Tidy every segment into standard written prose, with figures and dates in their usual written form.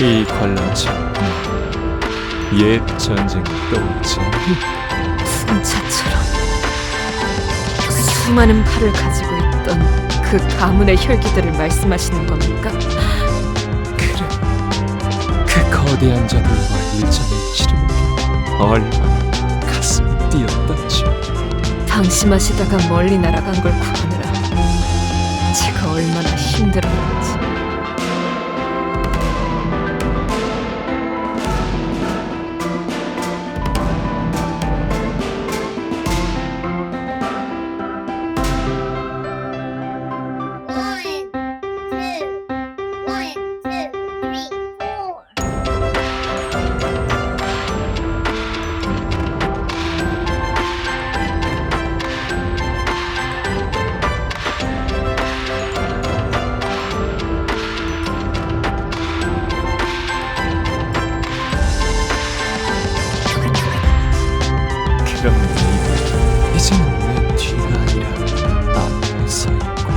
이 관람차 옛 전쟁이 떠오르지 않니? 풍차처럼 수많은 팔을 가지고 있던 그 가문의 혈기들을 말씀하시는 겁니까? 그래, 그 거대한 자들과 일전을 치르는 게 얼마나 가슴이 뛰었던지. 방심하시다가 멀리 날아간 걸 구하느라 제가 얼마나 힘들었는지. 그럼 네가 이제는 내 뒤가 아니라 앞에 서 있고.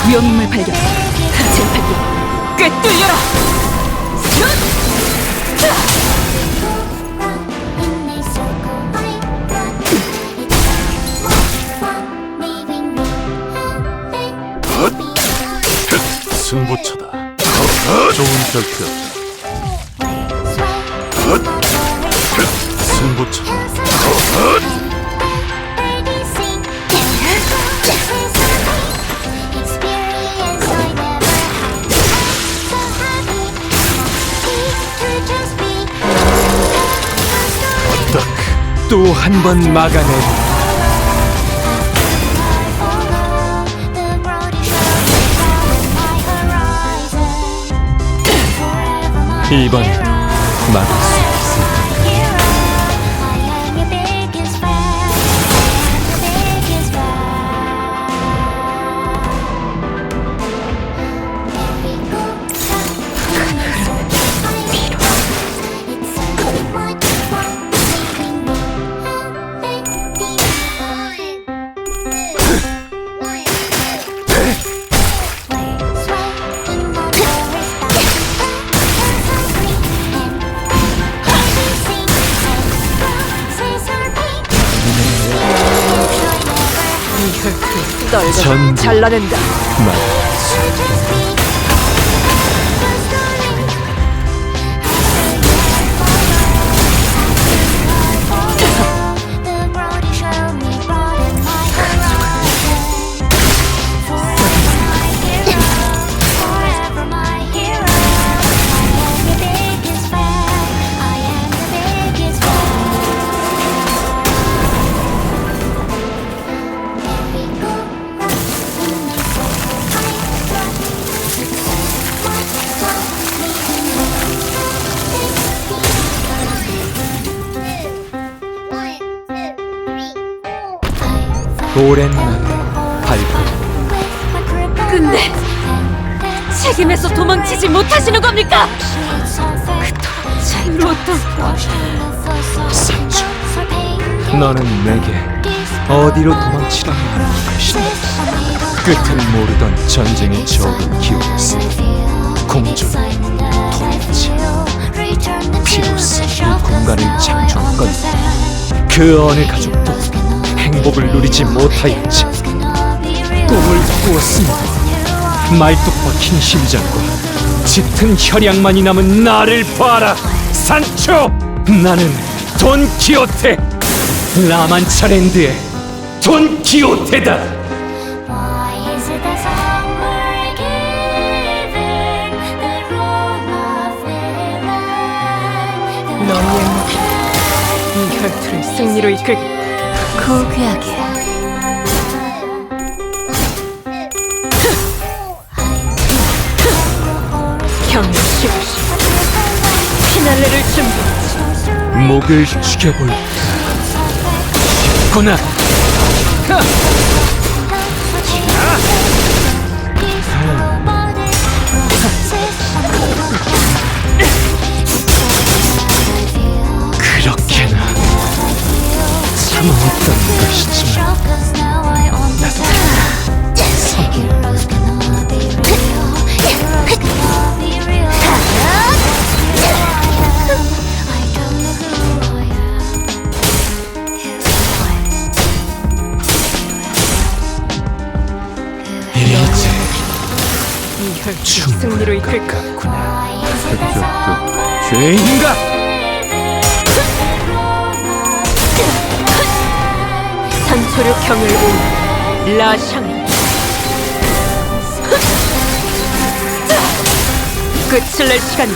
위험인물 발견. 제팔기 꿰뚫려라. 승부처다. 좋은 결투였다. 승부처다. 또 한 번 막아내리. 이번 막을 수 있을까? 널 전부 잘라낸다. 막을 수. 오랜만에 발표. 끝내 책임에서 도망치지 못하시는 겁니까? 그토록 책임로웠던 산주, 너는 내게 어디로 도망치라고 하는 것이냐. 끝을 모르던 전쟁의 저울을 기울였어. 공존, 통치, 비로소 이 공간을 창조한 건 그 어느 가족도 행복을 누리지 못하였지. 꿈을 꾸었습니다. 말뚝 박힌 심장과 짙은 혈양만이 남은 나를 봐라. 산초! 나는 돈키호테! 라만차랜드의 돈키호테다! Why is it that song we're giving the road of villain? 너희의 목이 이 혈투를 승리로 이끌겠다. 고귀하게 경의 시시 피날레를 준비. 목을 죽여볼까? 쉽구나! 그렇게나 참아왔던 것이지만 이제 이 혈투를 승리로 이끌까. 그쪽도 죄인인가? 산초류 경을 온 라샹 끝을 낼 시간이.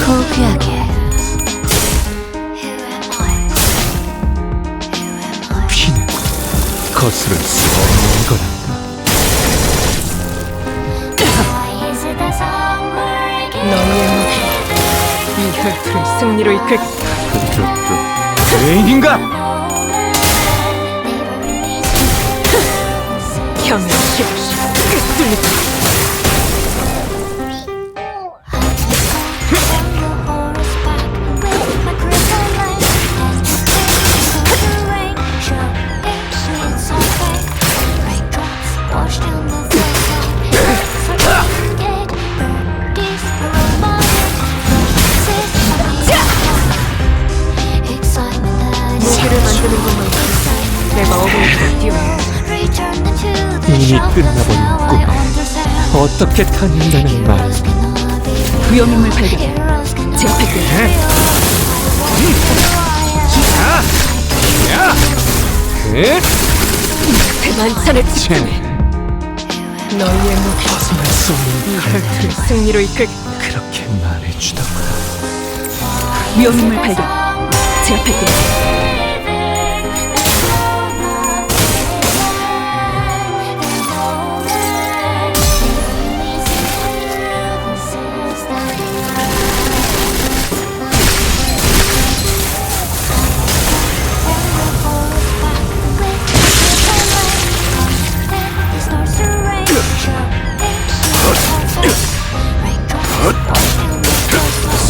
고귀하게 피는 거스를 수 없는 거란다. 너희의 목이 이 혈투를 승리로 이끌겠다. 그쪽도 죄인인가? 경의 시시 꿰뚫리다. 무기를 만드는 것만큼 내가 어머니를 띄워. 이미 끝나버린 꿈에 어떻게 타는다는 말. 위험인물 발견. 제압할게. 대만찬의 집중해. 너희의 목이 벗어날 수 없는 이 혈투를 승리로 이끌겠다. 그렇게 말해주더구나. 위험인물 발견. 제압할게.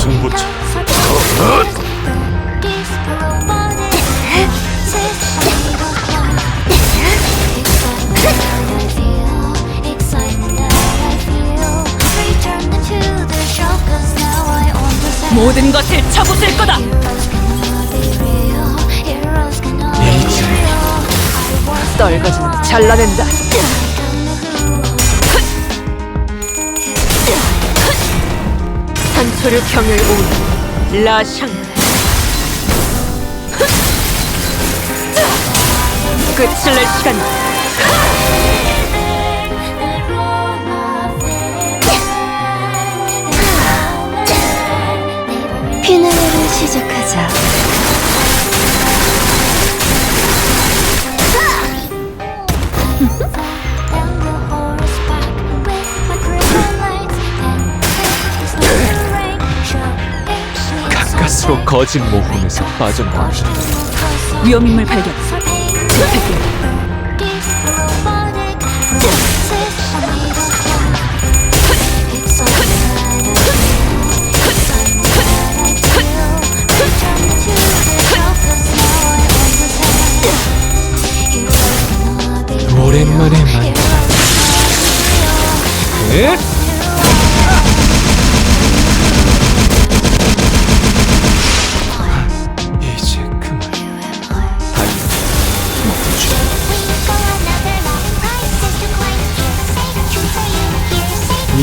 승부처 모든 것을 쳐부술 거다. 이제 떨거지는 잘라낸다. 산초류 경을 온 라샹 끝을 낼 시간이다. 피날레를 시작하자. 가까스 스스로 거짓 모험에서 빠져나온다. 위험인물 발견. 집착해. 오랜만에 만나. 에? 이제 그만. 달려. 멈춰. 이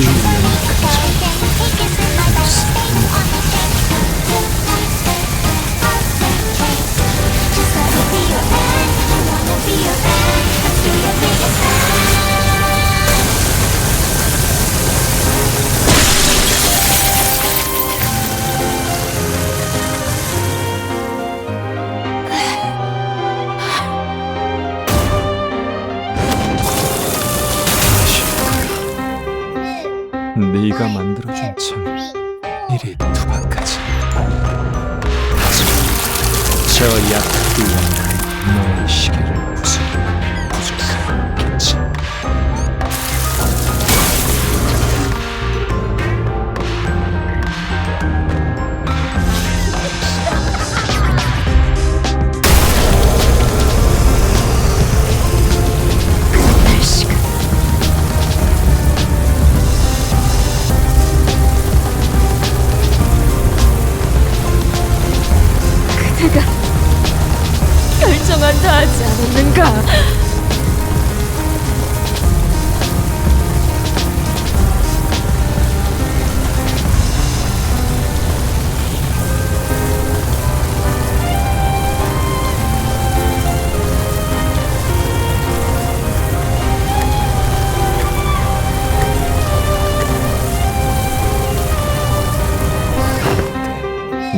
네가 만들어준 창 이리 투박하지. 하지만 저 약하고 약한 너의 시계를 부수기는 부족하겠지. 내가 결정한다 하지 않았는가?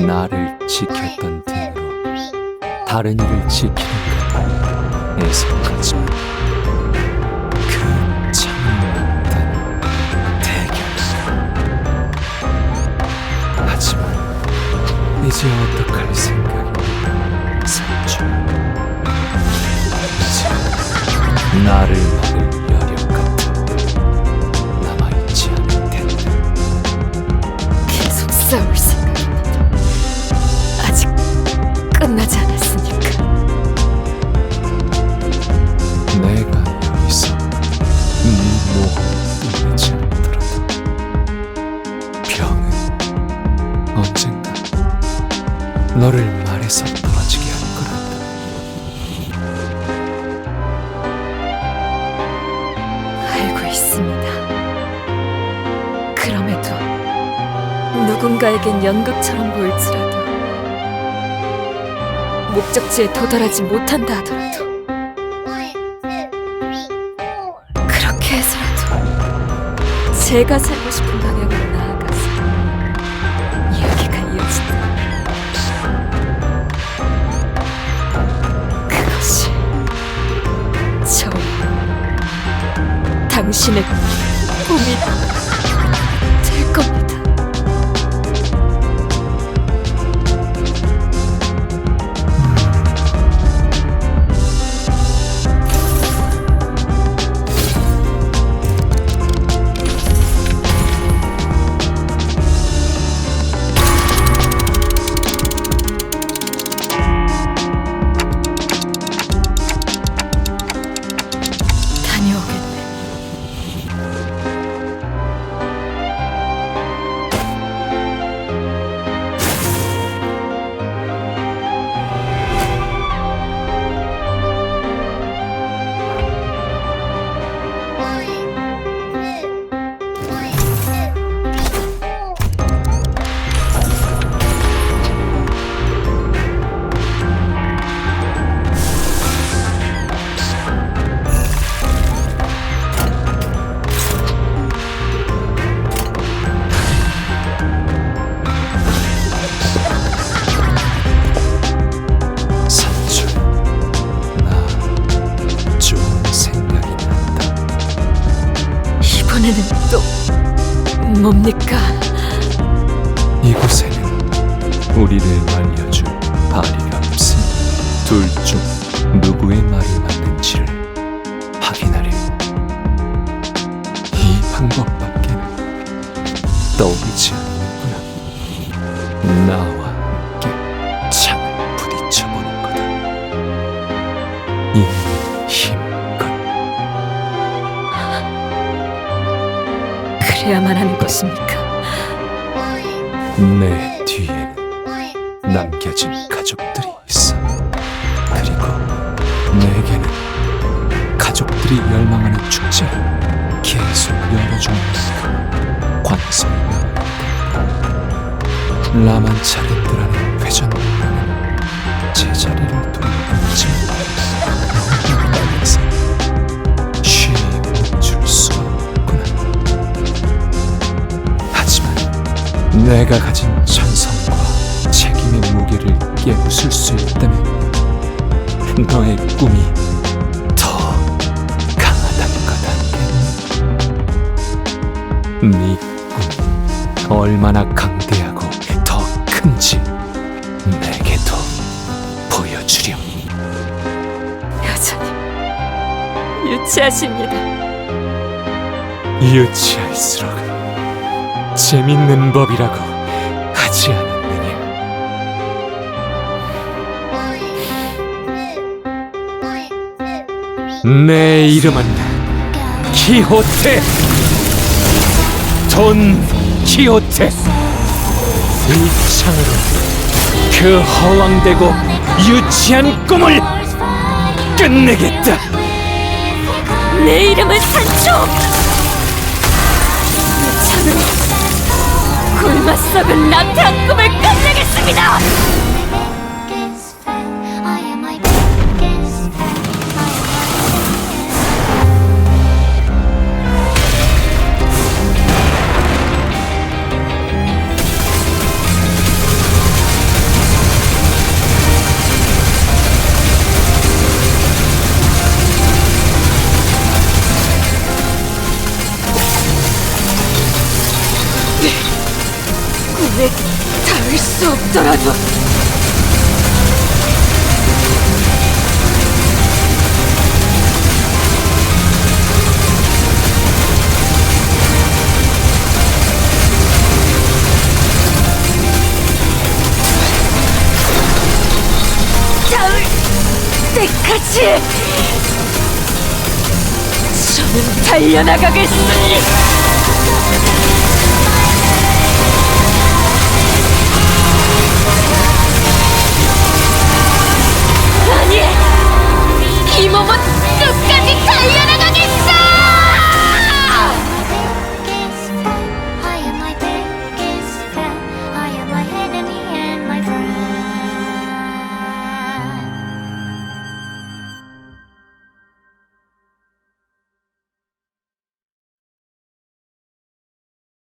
나를 지켰던 등으로 다른 이를 지키는 건 애석하지만 그 참혹한 대결. 하지만 이제 어떡할 생각이냐, 산주. 이제 나를 막을 여력 같은 건 남아있지 않을 텐데. 계속 싸울 생각입니다. 아직 끝나지 않았으니까. 내가 여기서 네 모험을 끝내지 않더라도 병은 언젠가 너를 말에서 떨어지게 할 거란다. 알고 있습니다. 그럼에도 누군가에겐 연극처럼 보일지라도 목적지에 도달하지 못한다 하더라도 그렇게 해서라도 제가 살고 싶은 방향으로 나아가서 이야기가 이어진다. 그것이 저희 당신의 꿈이 될 겁니다. 다녀오겠네. 산주, 나 좋은 생각이 난다. 이번에는 또 뭡니까? 이곳에는 우리를 말려줄 바리가 없으니 둘 중 누구의 말이 맞는지를 확인하려. 이 방법밖에는 떠오르지 않는구나. 나와 함께 창을 부딪혀보는 거다. 이 힘껏. 그래야만 하는 것입니까? 내 뒤에는 남겨진 가족들이 있어. 그리고 내게는 가족들이 열망하는 축제를 계속 열어주는 그 관성이 명한다. 라만차랜드라는 회전문화는 제자리를 돌아보지 못하면서 쉼을 줄 수가 없구나. 하지만 내가 가진 찬성과 책임의 무게를 깨부술 수 있다면 너의 꿈이 더 강하다는 것 아니겠니? 네 꿈이 얼마나 강대하고 더 큰지 내게도 보여주렴. 여전히 유치하십니다. 유치할수록 재밌는 법이라고 하지 않았느냐? 내 이름은 키호테, 돈 키호테. 이 창으로 그 허황되고 유치한 꿈을 끝내겠다. 내 이름은 산초! 이 창으로 굶어 썩은 나태한 꿈을 끝내겠습니다! I am my biggest fan. 꿈에 닿을 수 없더라도 닿을 때까지 저는 달려나가겠습니다.